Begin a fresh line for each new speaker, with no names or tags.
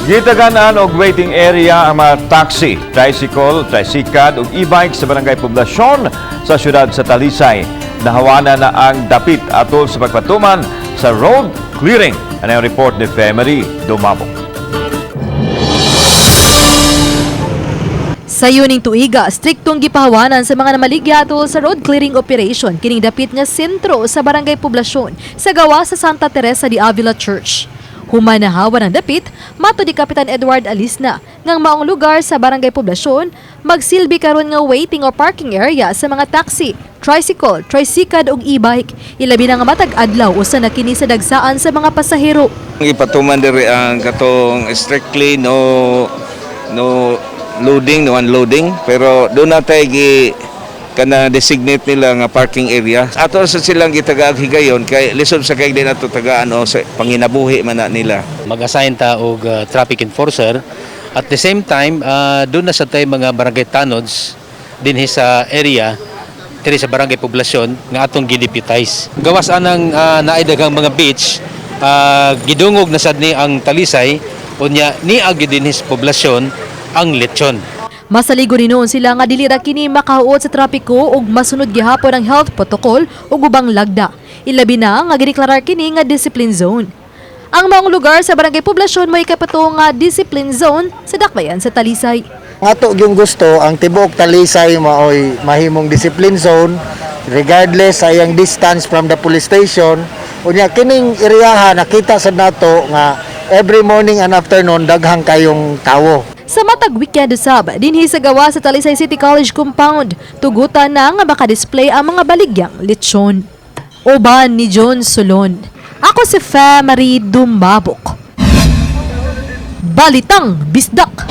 Gitaganan og waiting area ang mga taxi, tricycle, tricycad ug e-bike sa barangay Poblasyon sa syudad sa Talisay. Nahawana na ang dapit atol sa pagpatuman sa road clearing. Ano ang report ni Femery Dumabok.
Sa yuning tuiga, striktong gipahawanan sa mga namaligya atol sa road clearing operation kining dapit nga sentro sa barangay Poblasyon sa gawa sa Santa Teresa de Avila Church. Humanahawan ang dapit, mato di Kapitan Edward Alisna, ngang maong lugar sa barangay Poblasyon, magsilbi karon nga waiting or parking area sa mga taxi, tricycle, tricycad ug e-bike. Ilabi na nga matag adlaw usa na kini sa dagsaan sa mga pasahero.
Ipatuman diri ang katong strictly no loading, no unloading, pero doon natay kana designate nila nga parking area. Ato sa silang gitagaag higayon kay lisod sa kay din ato tagaan o sa panginabuhi man na nila.
Mag-assign ta og traffic enforcer. At the same time, doon na sa tay mga barangay tanods dinhi sa area diri sa barangay Poblasyon nga atong gideputize. Gawas anang naidaghang mga beach, gidungog na sad ni ang Talisay unya niagi dinhi sa Poblasyon ang lechon.
Masaligo ni noon sila nga dili ra kini makahuot sa trapiko ug masunod gihapon ang health protocol ug ubang lagda. Ilabi na nga gideklarar kini nga discipline zone. Ang maong lugar sa barangay Poblasyon may kapato nga discipline zone sa dakbayan sa Talisay.
Ato yung gusto ang tibuok Talisay maoy mahimong discipline zone regardless sa iyang distance from the police station. Unya kining area nakita sa nato nga every morning and afternoon daghang kayong tawo.
Sa matag weekend sab, dinhi sa gawa sa Talisay City College compound, tugutan na nga makadisplay ang mga baligyang lechon. Uban ni John Solon. Ako si Femery Dumabok. Balitang Bisdak.